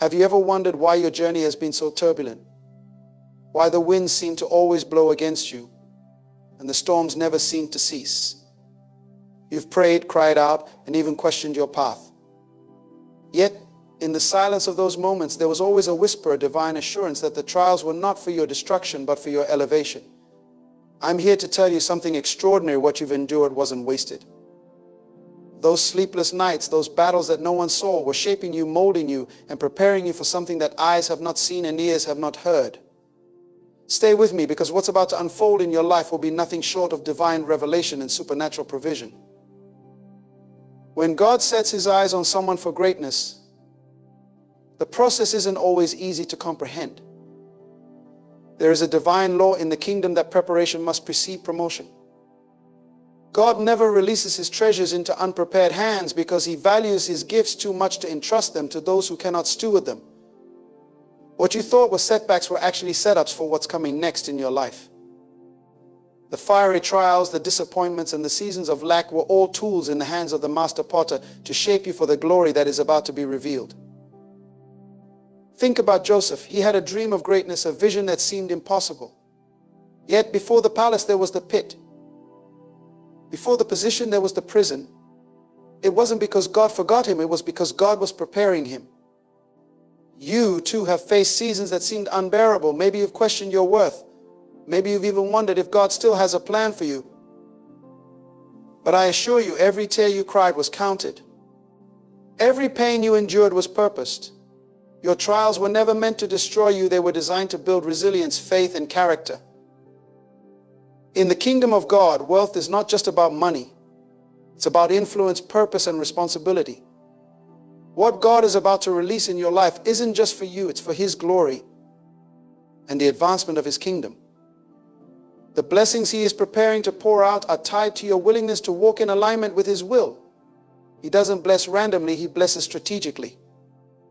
Have you ever wondered why your journey has been so turbulent? Why the winds seem to always blow against you, and the storms never seem to cease? You've prayed, cried out, and even questioned your path. Yet, in the silence of those moments, there was always a whisper of divine assurance that the trials were not for your destruction, but for your elevation. I'm here to tell you something extraordinary. What you've endured wasn't wasted. Those sleepless nights, those battles that no one saw, were shaping you, molding you, and preparing you for something that eyes have not seen and ears have not heard. Stay with me, because what's about to unfold in your life will be nothing short of divine revelation and supernatural provision. When God sets his eyes on someone for greatness, the process isn't always easy to comprehend. There is a divine law in the kingdom that preparation must precede promotion. God never releases his treasures into unprepared hands because he values his gifts too much to entrust them to those who cannot steward them. What you thought were setbacks were actually setups for what's coming next in your life. The fiery trials, the disappointments, and the seasons of lack were all tools in the hands of the master potter to shape you for the glory that is about to be revealed. Think about Joseph. He had a dream of greatness, a vision that seemed impossible. Yet before the palace there was the pit. Before the position there was the prison. It wasn't because God forgot him, it was because God was preparing him. You too have faced seasons that seemed unbearable. Maybe you've questioned your worth. Maybe you've even wondered if God still has a plan for you. But I assure you, every tear you cried was counted. Every pain you endured was purposed. Your trials were never meant to destroy you. They were designed to build resilience, faith, and character. In the kingdom of God, wealth is not just about money. It's about influence, purpose, and responsibility. What God is about to release in your life isn't just for you, it's for his glory and the advancement of his kingdom. The blessings he is preparing to pour out are tied to your willingness to walk in alignment with his will. He doesn't bless randomly, he blesses strategically.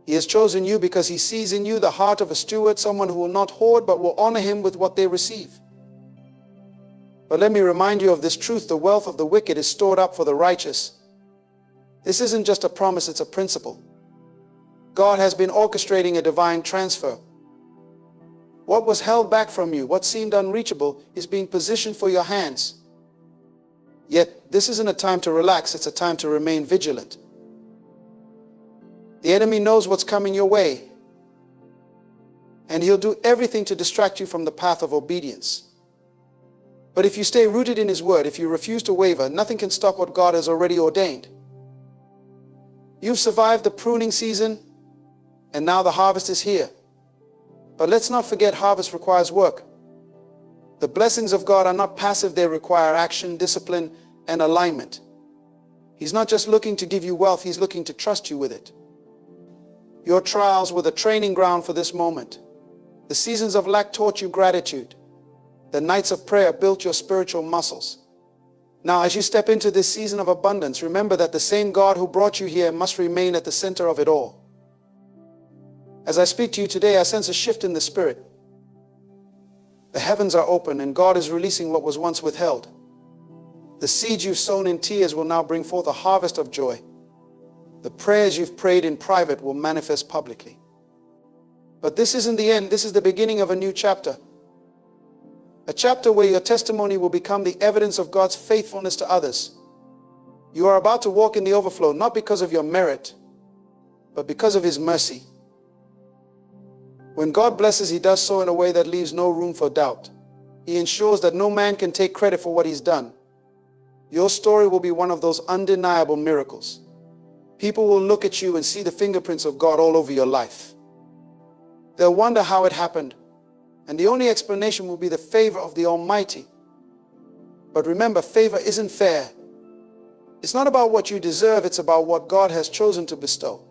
He has chosen you because he sees in you the heart of a steward, someone who will not hoard but will honor him with what they receive. But let me remind you of this truth: the wealth of the wicked is stored up for the righteous. This isn't just a promise, it's a principle. God has been orchestrating a divine transfer. What was held back from you, what seemed unreachable, is being positioned for your hands. Yet, this isn't a time to relax, it's a time to remain vigilant. The enemy knows what's coming your way, and he'll do everything to distract you from the path of obedience. But if you stay rooted in his word, if you refuse to waver, nothing can stop what God has already ordained. You've survived the pruning season, and now the harvest is here. But let's not forget, harvest requires work. The blessings of God are not passive, they require action, discipline, and alignment. He's not just looking to give you wealth, he's looking to trust you with it. Your trials were the training ground for this moment. The seasons of lack taught you gratitude. The nights of prayer built your spiritual muscles. Now, as you step into this season of abundance, remember that the same God who brought you here must remain at the center of it all. As I speak to you today, I sense a shift in the spirit. The heavens are open and God is releasing what was once withheld. The seeds you've sown in tears will now bring forth a harvest of joy. The prayers you've prayed in private will manifest publicly. But this isn't the end, this is the beginning of a new chapter. A chapter where your testimony will become the evidence of God's faithfulness to others. You are about to walk in the overflow, not because of your merit, but because of his mercy. When God blesses, he does so in a way that leaves no room for doubt. He ensures that no man can take credit for what he's done. Your story will be one of those undeniable miracles. People will look at you and see the fingerprints of God all over your life. They'll wonder how it happened, and the only explanation will be the favor of the Almighty. But remember, favor isn't fair. It's not about what you deserve, it's about what God has chosen to bestow.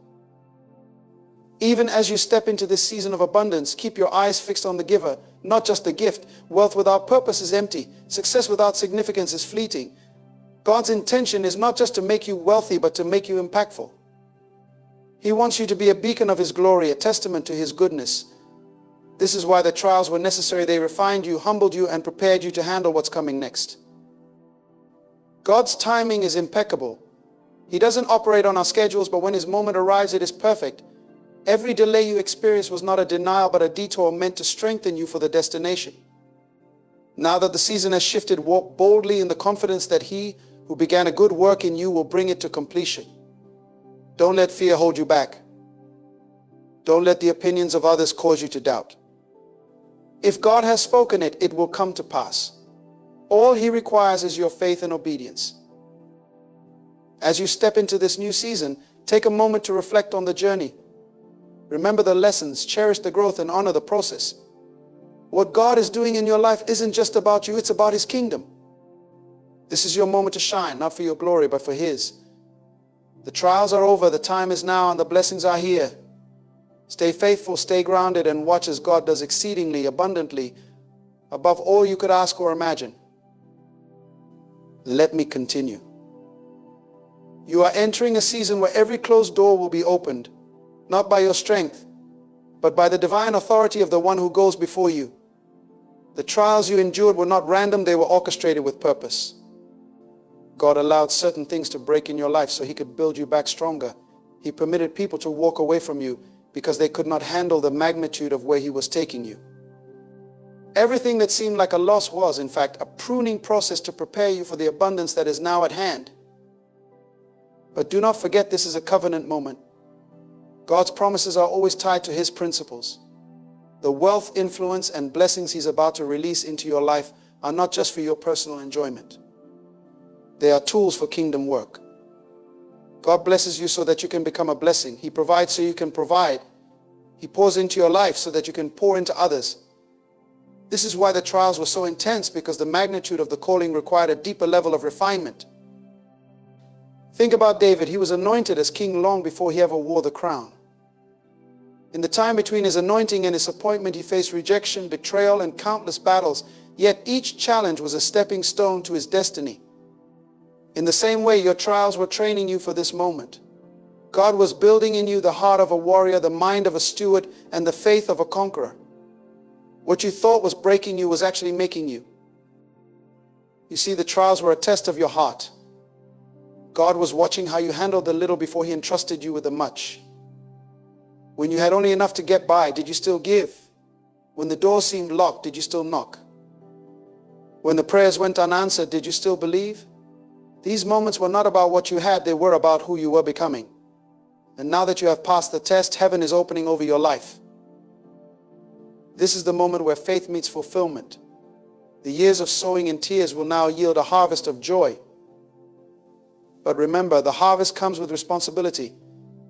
Even as you step into this season of abundance, keep your eyes fixed on the giver, not just the gift. Wealth without purpose is empty. Success without significance is fleeting. God's intention is not just to make you wealthy, but to make you impactful. He wants you to be a beacon of his glory, a testament to his goodness. This is why the trials were necessary. They refined you, humbled you, and prepared you to handle what's coming next. God's timing is impeccable. He doesn't operate on our schedules, but when his moment arrives, it is perfect. Every delay you experienced was not a denial but a detour meant to strengthen you for the destination. Now that the season has shifted, walk boldly in the confidence that He who began a good work in you will bring it to completion. Don't let fear hold you back. Don't let the opinions of others cause you to doubt. If God has spoken it, it will come to pass. All He requires is your faith and obedience. As you step into this new season, take a moment to reflect on the journey. Remember the lessons, cherish the growth, and honor the process. What God is doing in your life isn't just about you, it's about His kingdom. This is your moment to shine, not for your glory, but for His. The trials are over, the time is now, and the blessings are here. Stay faithful, stay grounded, and watch as God does exceedingly abundantly, above all you could ask or imagine. Let me continue. You are entering a season where every closed door will be opened, not by your strength, but by the divine authority of the one who goes before you. The trials you endured were not random, they were orchestrated with purpose. God allowed certain things to break in your life so He could build you back stronger. He permitted people to walk away from you because they could not handle the magnitude of where He was taking you. Everything that seemed like a loss was, in fact, a pruning process to prepare you for the abundance that is now at hand. But do not forget, this is a covenant moment. God's promises are always tied to His principles. The wealth, influence, and blessings He's about to release into your life are not just for your personal enjoyment. They are tools for kingdom work. God blesses you so that you can become a blessing. He provides so you can provide. He pours into your life so that you can pour into others. This is why the trials were so intense, because the magnitude of the calling required a deeper level of refinement. Think about David. He was anointed as king long before he ever wore the crown. In the time between his anointing and his appointment, he faced rejection, betrayal, and countless battles, yet each challenge was a stepping stone to his destiny. In the same way, your trials were training you for this moment. God was building in you the heart of a warrior, the mind of a steward, and the faith of a conqueror. What you thought was breaking you was actually making you. You see, the trials were a test of your heart. God was watching how you handled the little before He entrusted you with the much. When you had only enough to get by, did you still give? When the door seemed locked, did you still knock? When the prayers went unanswered, did you still believe? These moments were not about what you had, they were about who you were becoming. And now that you have passed the test, heaven is opening over your life. This is the moment where faith meets fulfillment. The years of sowing in tears will now yield a harvest of joy. But remember, the harvest comes with responsibility.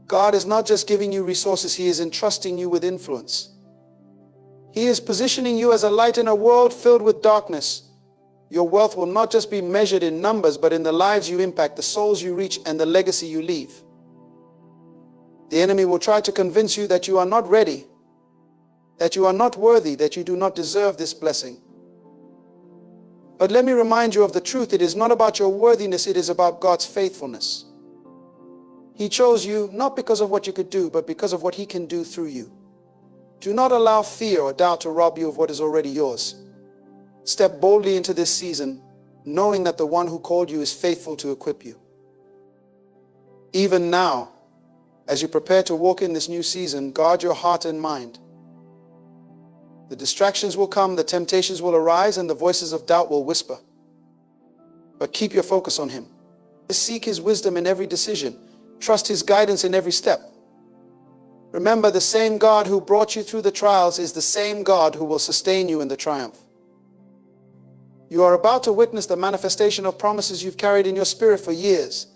God is not just giving you resources, He is entrusting you with influence. He is positioning you as a light in a world filled with darkness. Your wealth will not just be measured in numbers, but in the lives you impact, the souls you reach, and the legacy you leave. The enemy will try to convince you that you are not ready, that you are not worthy, that you do not deserve this blessing. But let me remind you of the truth. It is not about your worthiness, it is about God's faithfulness. He chose you not because of what you could do, but because of what He can do through you. Do not allow fear or doubt to rob you of what is already yours. Step boldly into this season, knowing that the one who called you is faithful to equip you. Even now, as you prepare to walk in this new season, guard your heart and mind. The distractions will come, the temptations will arise, and the voices of doubt will whisper. But keep your focus on Him. Seek His wisdom in every decision. Trust His guidance in every step. Remember, the same God who brought you through the trials is the same God who will sustain you in the triumph. You are about to witness the manifestation of promises you've carried in your spirit for years.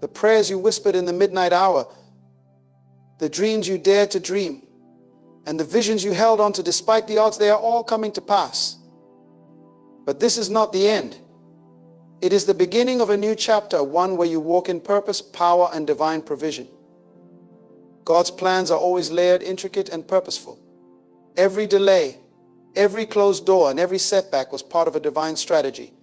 The prayers you whispered in the midnight hour, the dreams you dared to dream, and the visions you held on to despite the odds, they are all coming to pass. But this is not the end. It is the beginning of a new chapter, one where you walk in purpose, power, and divine provision. God's plans are always layered, intricate, and purposeful. Every delay, every closed door, and every setback was part of a divine strategy.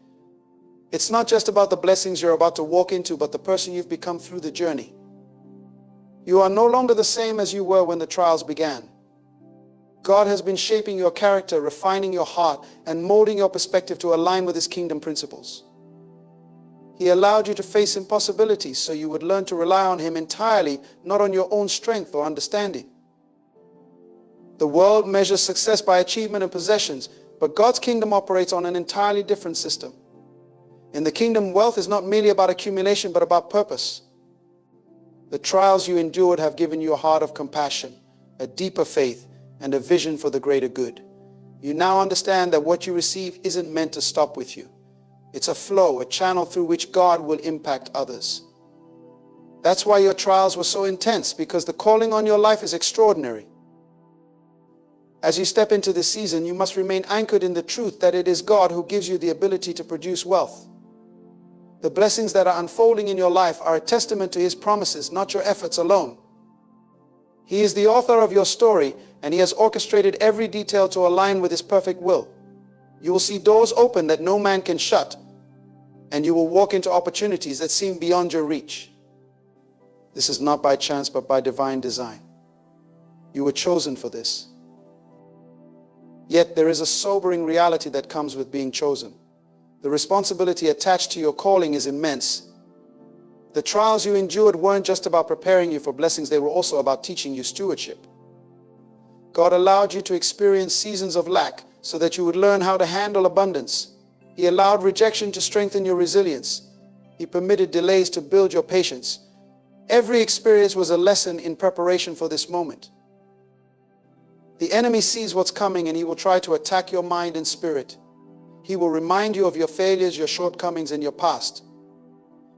It's not just about the blessings you're about to walk into, but the person you've become through the journey. You are no longer the same as you were when the trials began. God has been shaping your character, refining your heart, and molding your perspective to align with His kingdom principles. He allowed you to face impossibilities so you would learn to rely on Him entirely, not on your own strength or understanding. The world measures success by achievement and possessions, but God's kingdom operates on an entirely different system. In the kingdom, wealth is not merely about accumulation, but about purpose. The trials you endured have given you a heart of compassion, a deeper faith, and a vision for the greater good. You now understand that what you receive isn't meant to stop with you. It's a flow, a channel through which God will impact others. That's why your trials were so intense, because the calling on your life is extraordinary. As you step into this season, you must remain anchored in the truth that it is God who gives you the ability to produce wealth. The blessings that are unfolding in your life are a testament to His promises, not your efforts alone. He is the author of your story, and He has orchestrated every detail to align with His perfect will. You will see doors open that no man can shut, and you will walk into opportunities that seem beyond your reach. This is not by chance, but by divine design. You were chosen for this. Yet there is a sobering reality that comes with being chosen. The responsibility attached to your calling is immense. The trials you endured weren't just about preparing you for blessings, they were also about teaching you stewardship. God allowed you to experience seasons of lack so that you would learn how to handle abundance. He allowed rejection to strengthen your resilience. He permitted delays to build your patience. Every experience was a lesson in preparation for this moment. The enemy sees what's coming, and he will try to attack your mind and spirit. He will remind you of your failures, your shortcomings, and your past.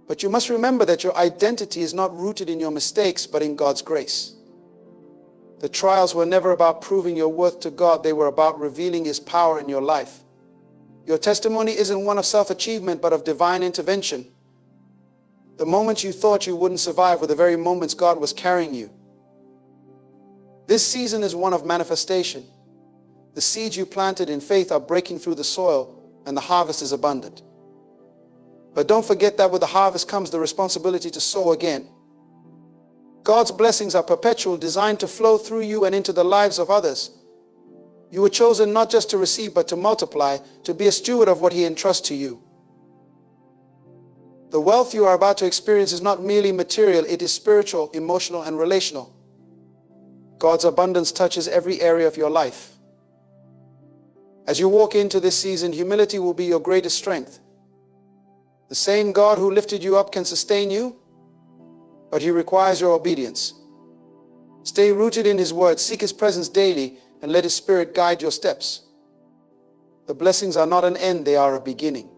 But you must remember that your identity is not rooted in your mistakes, but in God's grace. The trials were never about proving your worth to God. They were about revealing His power in your life. Your testimony isn't one of self-achievement, but of divine intervention. The moments you thought you wouldn't survive were the very moments God was carrying you. This season is one of manifestation. The seeds you planted in faith are breaking through the soil, and the harvest is abundant. But don't forget that with the harvest comes the responsibility to sow again. God's blessings are perpetual, designed to flow through you and into the lives of others. You were chosen not just to receive, but to multiply, to be a steward of what He entrusts to you. The wealth you are about to experience is not merely material, it is spiritual, emotional, and relational. God's abundance touches every area of your life. As you walk into this season, humility will be your greatest strength. The same God who lifted you up can sustain you, but He requires your obedience. Stay rooted in His word, seek His presence daily, and let His Spirit guide your steps. The blessings are not an end, they are a beginning.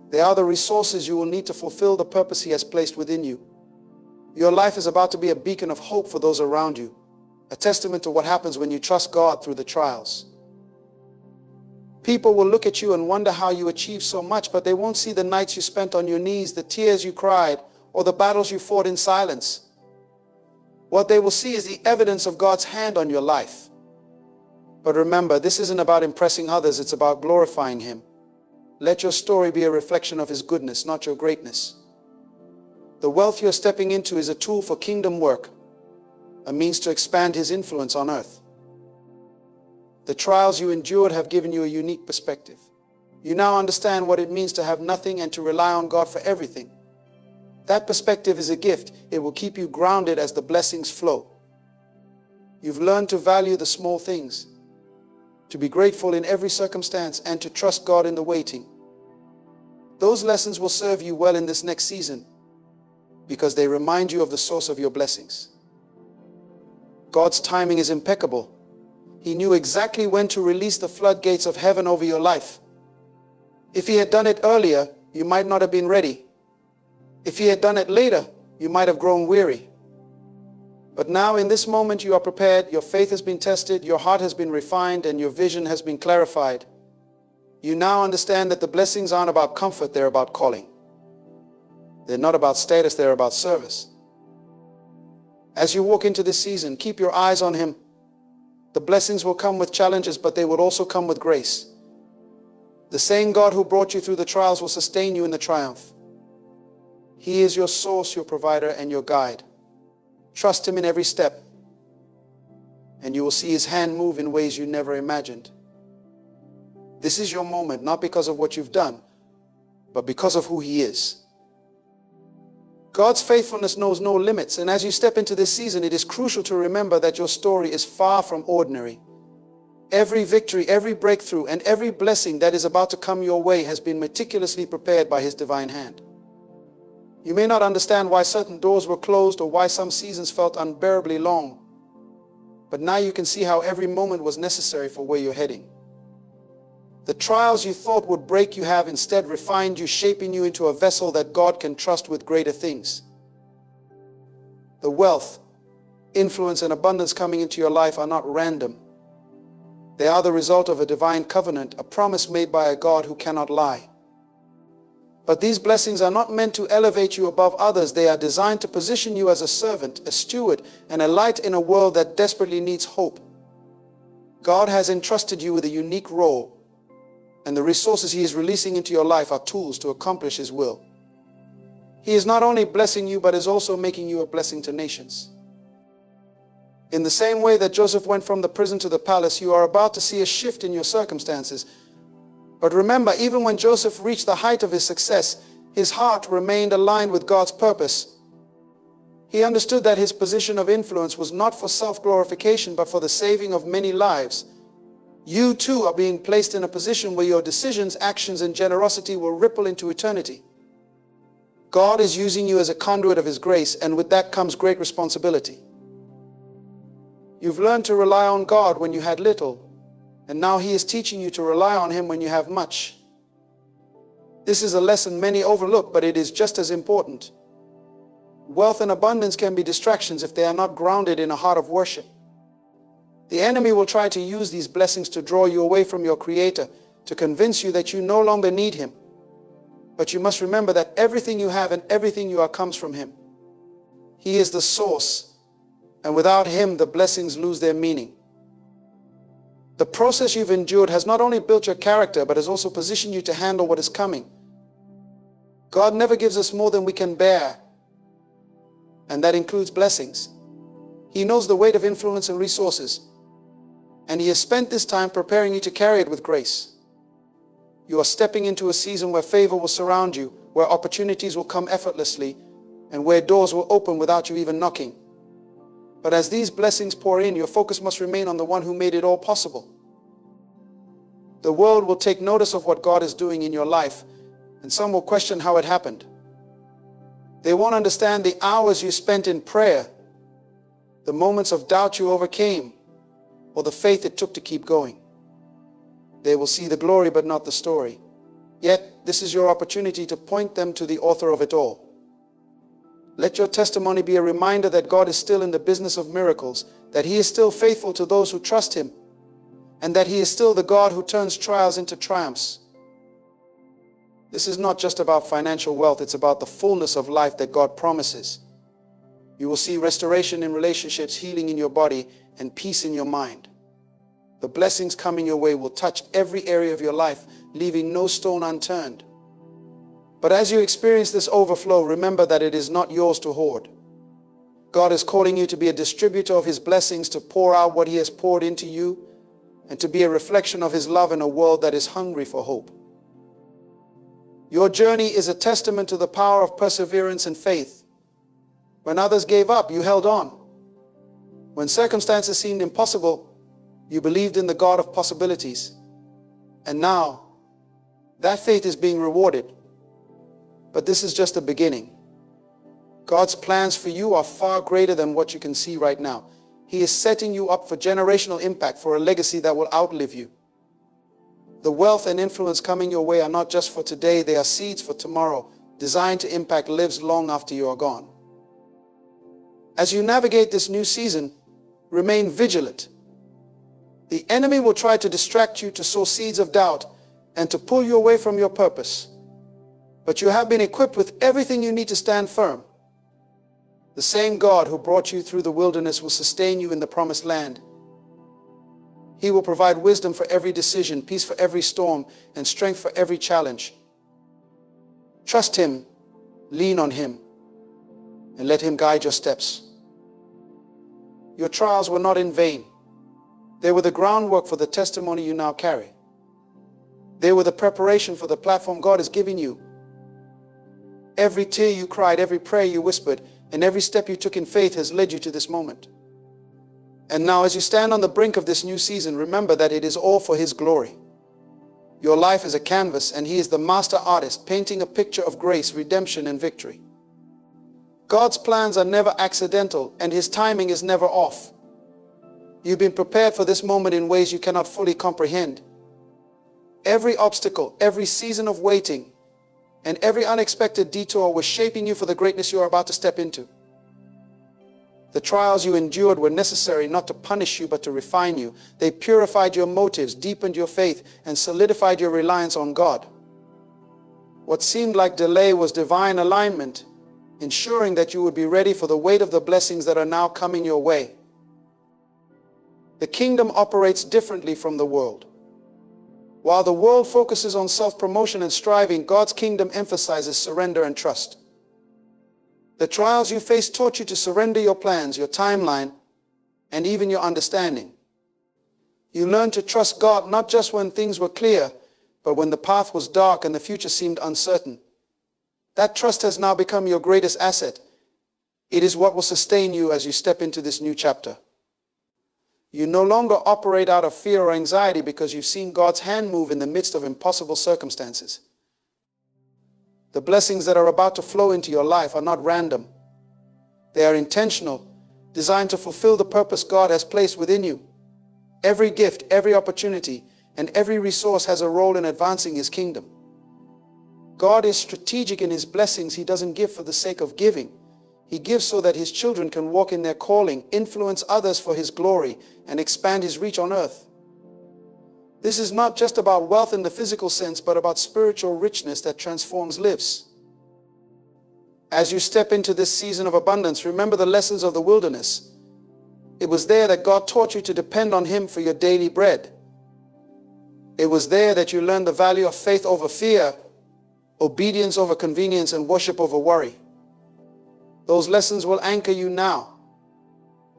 They are the resources you will need to fulfill the purpose He has placed within you. Your life is about to be a beacon of hope for those around you, a testament to what happens when you trust God through the trials. People will look at you and wonder how you achieved so much, but they won't see the nights you spent on your knees, the tears you cried, or the battles you fought in silence. What they will see is the evidence of God's hand on your life. But remember, this isn't about impressing others, it's about glorifying Him. Let your story be a reflection of His goodness, not your greatness. The wealth you're stepping into is a tool for kingdom work, a means to expand His influence on earth. The trials you endured have given you a unique perspective. You now understand what it means to have nothing and to rely on God for everything. That perspective is a gift. It will keep you grounded as the blessings flow. You've learned to value the small things, to be grateful in every circumstance, and to trust God in the waiting. Those lessons will serve you well in this next season because they remind you of the source of your blessings. God's timing is impeccable. He knew exactly when to release the floodgates of heaven over your life. If He had done it earlier, you might not have been ready. If He had done it later, you might have grown weary. But now in this moment you are prepared, your faith has been tested, your heart has been refined, and your vision has been clarified. You now understand that the blessings aren't about comfort, they're about calling. They're not about status, they're about service. As you walk into this season, keep your eyes on Him. The blessings will come with challenges, but they will also come with grace. The same God who brought you through the trials will sustain you in the triumph. He is your source, your provider, and your guide. Trust Him in every step, and you will see His hand move in ways you never imagined. This is your moment, not because of what you've done, but because of who He is. God's faithfulness knows no limits, and as you step into this season, it is crucial to remember that your story is far from ordinary. Every victory, every breakthrough, and every blessing that is about to come your way has been meticulously prepared by His divine hand. You may not understand why certain doors were closed or why some seasons felt unbearably long, but now you can see how every moment was necessary for where you're heading. The trials you thought would break you have instead refined you, shaping you into a vessel that God can trust with greater things. The wealth, influence, and abundance coming into your life are not random. They are the result of a divine covenant, a promise made by a God who cannot lie. But these blessings are not meant to elevate you above others. They are designed to position you as a servant, a steward, and a light in a world that desperately needs hope. God has entrusted you with a unique role, and the resources He is releasing into your life are tools to accomplish His will. He is not only blessing you, but is also making you a blessing to nations. In the same way that Joseph went from the prison to the palace, you are about to see a shift in your circumstances. But remember, even when Joseph reached the height of his success, his heart remained aligned with God's purpose. He understood that his position of influence was not for self-glorification, but for the saving of many lives. You too are being placed in a position where your decisions, actions, and generosity will ripple into eternity. God is using you as a conduit of His grace, and with that comes great responsibility. You've learned to rely on God when you had little, and now He is teaching you to rely on Him when you have much. This is a lesson many overlook, but it is just as important. Wealth and abundance can be distractions if they are not grounded in a heart of worship. The enemy will try to use these blessings to draw you away from your Creator, to convince you that you no longer need Him. But you must remember that everything you have and everything you are comes from Him. He is the source, and without Him, the blessings lose their meaning. The process you've endured has not only built your character, but has also positioned you to handle what is coming. God never gives us more than we can bear, and that includes blessings. He knows the weight of influence and resources, and He has spent this time preparing you to carry it with grace. You are stepping into a season where favor will surround you, where opportunities will come effortlessly, and where doors will open without you even knocking. But as these blessings pour in, your focus must remain on the One who made it all possible. The world will take notice of what God is doing in your life, and some will question how it happened. They won't understand the hours you spent in prayer, the moments of doubt you overcame, or the faith it took to keep going. They will see the glory but not the story. Yet, this is your opportunity to point them to the author of it all. Let your testimony be a reminder that God is still in the business of miracles, that He is still faithful to those who trust Him, and that He is still the God who turns trials into triumphs. This is not just about financial wealth, it's about the fullness of life that God promises. You will see restoration in relationships, healing in your body, and peace in your mind. The blessings coming your way will touch every area of your life, leaving no stone unturned. But as you experience this overflow, remember that it is not yours to hoard. God is calling you to be a distributor of His blessings, to pour out what He has poured into you, and to be a reflection of His love in a world that is hungry for hope. Your journey is a testament to the power of perseverance and faith. When others gave up, you held on. When circumstances seemed impossible, you believed in the God of possibilities. And now, that faith is being rewarded. But this is just the beginning. God's plans for you are far greater than what you can see right now. He is setting you up for generational impact, for a legacy that will outlive you. The wealth and influence coming your way are not just for today, they are seeds for tomorrow, designed to impact lives long after you are gone. As you navigate this new season, remain vigilant. The enemy will try to distract you, to sow seeds of doubt, and to pull you away from your purpose. But you have been equipped with everything you need to stand firm. The same God who brought you through the wilderness will sustain you in the promised land. He will provide wisdom for every decision, peace for every storm, and strength for every challenge. Trust Him, lean on Him, and let Him guide your steps. Your trials were not in vain. They were the groundwork for the testimony you now carry. They were the preparation for the platform God is giving you Every tear you cried, every prayer you whispered, and every step you took in faith has led you to this moment. And now, as you stand on the brink of this new season, remember that it is all for His glory. Your life is a canvas, and He is the master artist, painting a picture of grace, redemption, and victory. God's plans are never accidental, and His timing is never off. You've been prepared for this moment in ways you cannot fully comprehend. Every obstacle, every season of waiting, and every unexpected detour was shaping you for the greatness you are about to step into. The trials you endured were necessary not to punish you, but to refine you. They purified your motives, deepened your faith, and solidified your reliance on God. What seemed like delay was divine alignment, ensuring that you would be ready for the weight of the blessings that are now coming your way. The kingdom operates differently from the world. While the world focuses on self-promotion and striving, God's kingdom emphasizes surrender and trust. The trials you faced taught you to surrender your plans, your timeline, and even your understanding. You learned to trust God not just when things were clear, but when the path was dark and the future seemed uncertain. That trust has now become your greatest asset. It is what will sustain you as you step into this new chapter. You no longer operate out of fear or anxiety because you've seen God's hand move in the midst of impossible circumstances. The blessings that are about to flow into your life are not random. They are intentional, designed to fulfill the purpose God has placed within you. Every gift, every opportunity, and every resource has a role in advancing His kingdom. God is strategic in His blessings. He doesn't give for the sake of giving. He gives so that His children can walk in their calling, influence others for His glory, and expand His reach on earth. This is not just about wealth in the physical sense, but about spiritual richness that transforms lives. As you step into this season of abundance, remember the lessons of the wilderness. It was there that God taught you to depend on Him for your daily bread. It was there that you learned the value of faith over fear, obedience over convenience, and worship over worry. Those lessons will anchor you now.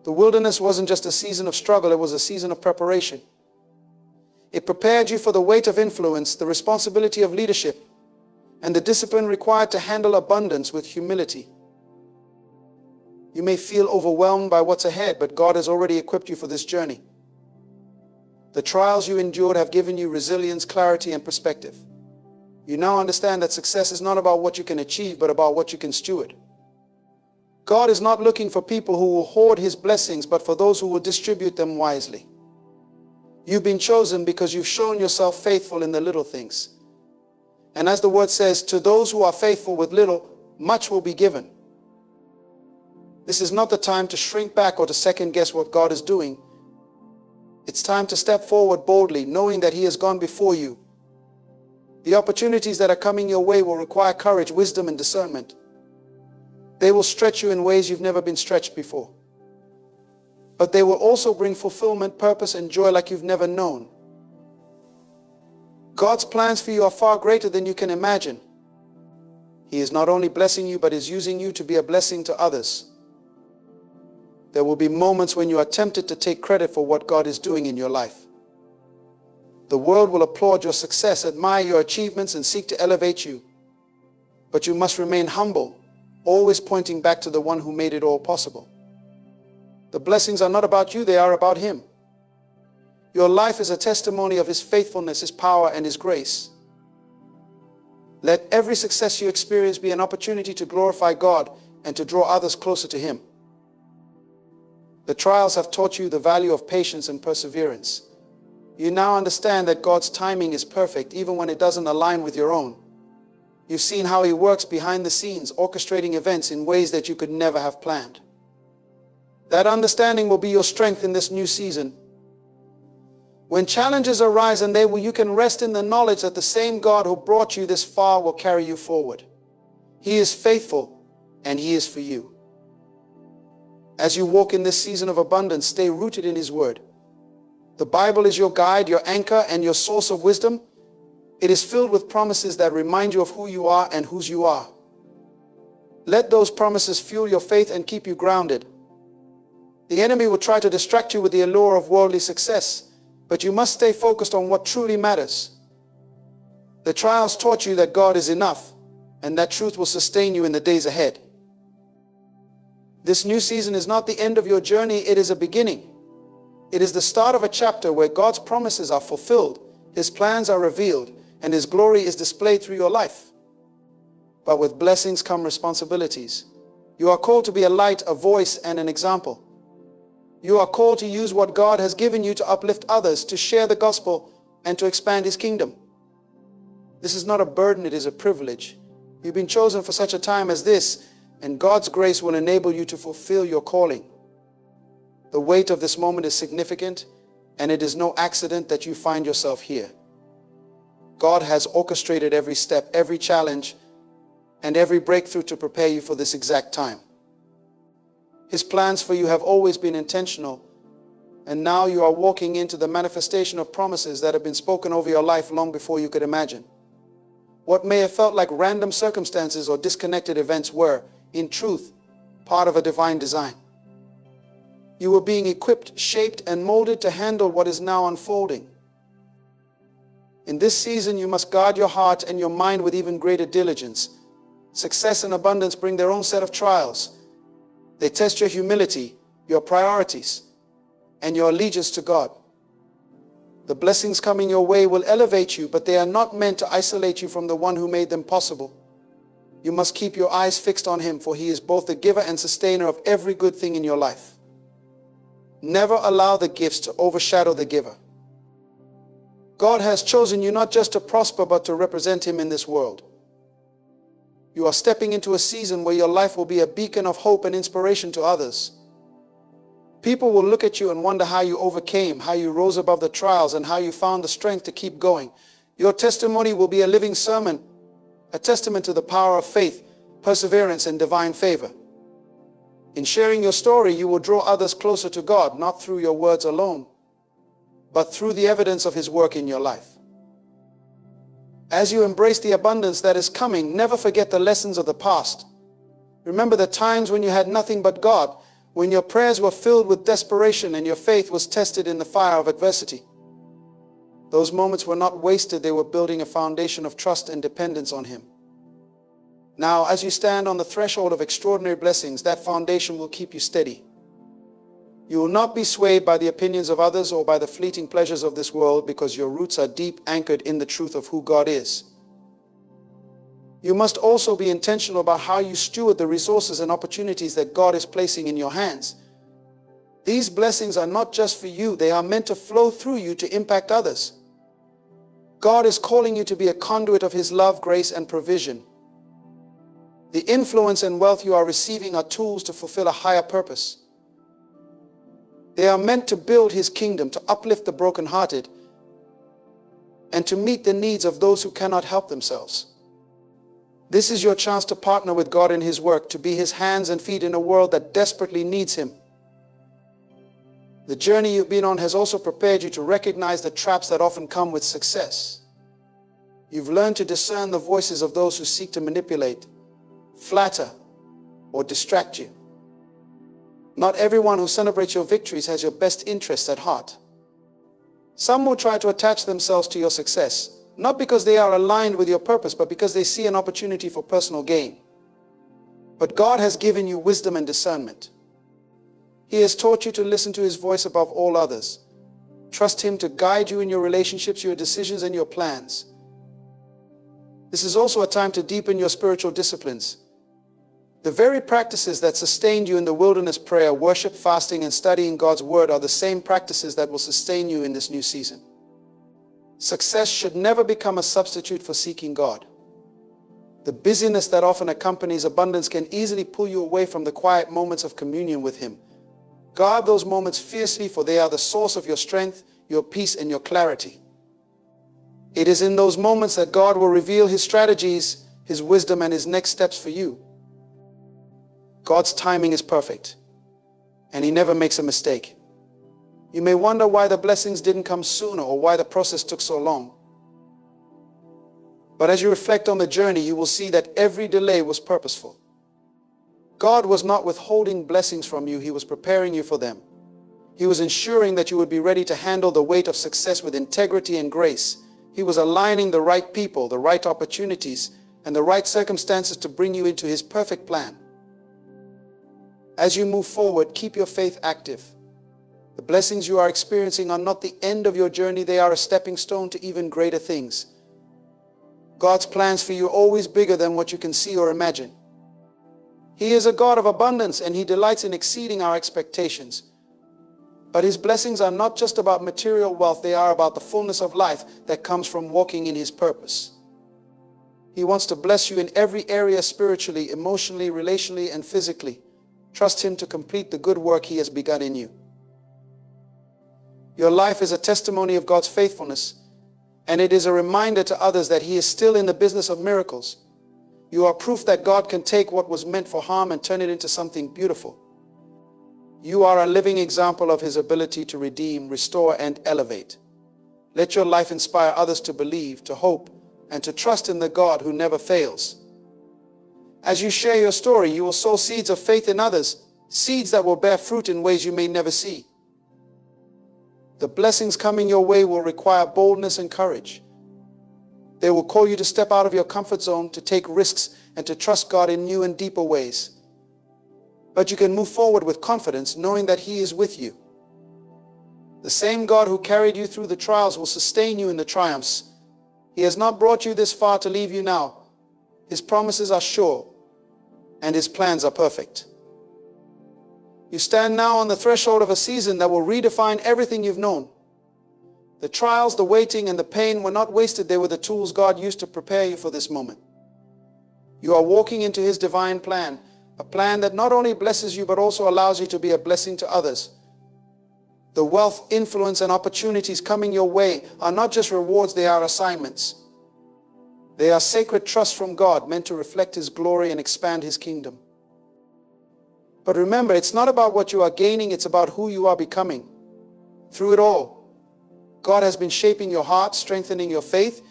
The wilderness wasn't just a season of struggle, it was a season of preparation. It prepared you for the weight of influence, the responsibility of leadership, and the discipline required to handle abundance with humility. You may feel overwhelmed by what's ahead, but God has already equipped you for this journey. The trials you endured have given you resilience, clarity, and perspective. You now understand that success is not about what you can achieve, but about what you can steward. God is not looking for people who will hoard His blessings, but for those who will distribute them wisely. You've been chosen because you've shown yourself faithful in the little things. And as the word says, to those who are faithful with little, much will be given. This is not the time to shrink back or to second guess what God is doing. It's time to step forward boldly, knowing that He has gone before you. The opportunities that are coming your way will require courage, wisdom, and discernment. They will stretch you in ways you've never been stretched before. But they will also bring fulfillment, purpose, and joy like you've never known. God's plans for you are far greater than you can imagine. He is not only blessing you, but is using you to be a blessing to others. There will be moments when you are tempted to take credit for what God is doing in your life. The world will applaud your success, admire your achievements, and seek to elevate you. But you must remain humble, always pointing back to the one who made it all possible. The blessings are not about you, they are about Him. Your life is a testimony of His faithfulness, His power, and His grace. Let every success you experience be an opportunity to glorify God and to draw others closer to Him. The trials have taught you the value of patience and perseverance. You now understand that God's timing is perfect, even when it doesn't align with your own. You've seen how He works behind the scenes, orchestrating events in ways that you could never have planned. That understanding will be your strength in this new season. When challenges arise, you can rest in the knowledge that the same God who brought you this far will carry you forward. He is faithful, and He is for you. As you walk in this season of abundance, stay rooted in His Word. The Bible is your guide, your anchor, and your source of wisdom. It is filled with promises that remind you of who you are and whose you are. Let those promises fuel your faith and keep you grounded. The enemy will try to distract you with the allure of worldly success, but you must stay focused on what truly matters. The trials taught you that God is enough, and that truth will sustain you in the days ahead. This new season is not the end of your journey, it is a beginning. It is the start of a chapter where God's promises are fulfilled, His plans are revealed, and His glory is displayed through your life. But with blessings come responsibilities. You are called to be a light, a voice, and an example. You are called to use what God has given you to uplift others, to share the gospel, and to expand His kingdom. This is not a burden, it is a privilege. You've been chosen for such a time as this, and God's grace will enable you to fulfill your calling. The weight of this moment is significant, and it is no accident that you find yourself here. God has orchestrated every step, every challenge, and every breakthrough to prepare you for this exact time. His plans for you have always been intentional, and now you are walking into the manifestation of promises that have been spoken over your life long before you could imagine. What may have felt like random circumstances or disconnected events were, in truth, part of a divine design. You were being equipped, shaped, and molded to handle what is now unfolding. In this season, you must guard your heart and your mind with even greater diligence. Success and abundance bring their own set of trials. They test your humility, your priorities, and your allegiance to God. The blessings coming your way will elevate you, but they are not meant to isolate you from the one who made them possible. You must keep your eyes fixed on Him, for He is both the giver and sustainer of every good thing in your life. Never allow the gifts to overshadow the giver. God has chosen you not just to prosper, but to represent Him in this world. You are stepping into a season where your life will be a beacon of hope and inspiration to others. People will look at you and wonder how you overcame, how you rose above the trials, and how you found the strength to keep going. Your testimony will be a living sermon, a testament to the power of faith, perseverance, and divine favor. In sharing your story, you will draw others closer to God, not through your words alone, but through the evidence of His work in your life. As you embrace the abundance that is coming, never forget the lessons of the past. Remember the times when you had nothing but God, when your prayers were filled with desperation and your faith was tested in the fire of adversity. Those moments were not wasted, they were building a foundation of trust and dependence on Him. Now, as you stand on the threshold of extraordinary blessings, that foundation will keep you steady. You will not be swayed by the opinions of others or by the fleeting pleasures of this world, because your roots are deep, anchored in the truth of who God is. You must also be intentional about how you steward the resources and opportunities that God is placing in your hands. These blessings are not just for you, they are meant to flow through you to impact others. God is calling you to be a conduit of His love, grace, and provision. The influence and wealth you are receiving are tools to fulfill a higher purpose. They are meant to build His kingdom, to uplift the brokenhearted, and to meet the needs of those who cannot help themselves. This is your chance to partner with God in His work, to be His hands and feet in a world that desperately needs Him. The journey you've been on has also prepared you to recognize the traps that often come with success. You've learned to discern the voices of those who seek to manipulate, flatter, or distract you. Not everyone who celebrates your victories has your best interests at heart. Some will try to attach themselves to your success, not because they are aligned with your purpose, but because they see an opportunity for personal gain. But God has given you wisdom and discernment. He has taught you to listen to His voice above all others. Trust Him to guide you in your relationships, your decisions, and your plans. This is also a time to deepen your spiritual disciplines. The very practices that sustained you in the wilderness, prayer, worship, fasting, and studying God's Word, are the same practices that will sustain you in this new season. Success should never become a substitute for seeking God. The busyness that often accompanies abundance can easily pull you away from the quiet moments of communion with Him. Guard those moments fiercely, for they are the source of your strength, your peace, and your clarity. It is in those moments that God will reveal His strategies, His wisdom, and His next steps for you. God's timing is perfect, and He never makes a mistake. You may wonder why the blessings didn't come sooner, or why the process took so long. But as you reflect on the journey, you will see that every delay was purposeful. God was not withholding blessings from you, He was preparing you for them. He was ensuring that you would be ready to handle the weight of success with integrity and grace. He was aligning the right people, the right opportunities, and the right circumstances to bring you into His perfect plan. As you move forward, keep your faith active. The blessings you are experiencing are not the end of your journey, they are a stepping stone to even greater things. God's plans for you are always bigger than what you can see or imagine. He is a God of abundance, and He delights in exceeding our expectations. But His blessings are not just about material wealth, they are about the fullness of life that comes from walking in His purpose. He wants to bless you in every area, spiritually, emotionally, relationally, and physically. Trust Him to complete the good work He has begun in you. Your life is a testimony of God's faithfulness, and it is a reminder to others that He is still in the business of miracles. You are proof that God can take what was meant for harm and turn it into something beautiful. You are a living example of His ability to redeem, restore, and elevate. Let your life inspire others to believe, to hope, and to trust in the God who never fails. As you share your story, you will sow seeds of faith in others, seeds that will bear fruit in ways you may never see. The blessings coming your way will require boldness and courage. They will call you to step out of your comfort zone, to take risks, and to trust God in new and deeper ways. But you can move forward with confidence, knowing that He is with you. The same God who carried you through the trials will sustain you in the triumphs. He has not brought you this far to leave you now. His promises are sure, and His plans are perfect. You stand now on the threshold of a season that will redefine everything you've known. The trials, the waiting, and the pain were not wasted. They were the tools God used to prepare you for this moment. You are walking into His divine plan, a plan that not only blesses you but also allows you to be a blessing to others. The wealth, influence, and opportunities coming your way are not just rewards, they are assignments. They are sacred trusts from God, meant to reflect His glory and expand His kingdom. But remember, it's not about what you are gaining, it's about who you are becoming. Through it all, God has been shaping your heart, strengthening your faith,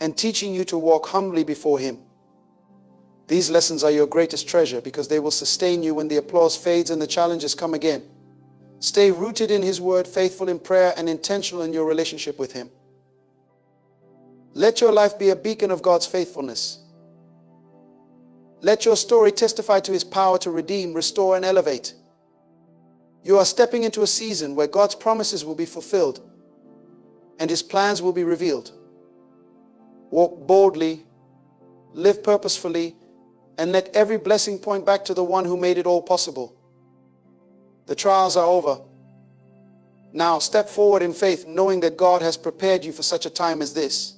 and teaching you to walk humbly before Him. These lessons are your greatest treasure because they will sustain you when the applause fades and the challenges come again. Stay rooted in His word, faithful in prayer, and intentional in your relationship with Him. Let your life be a beacon of God's faithfulness. Let your story testify to His power to redeem, restore, and elevate. You are stepping into a season where God's promises will be fulfilled and His plans will be revealed. Walk boldly, live purposefully, and let every blessing point back to the one who made it all possible. The trials are over. Now step forward in faith, knowing that God has prepared you for such a time as this.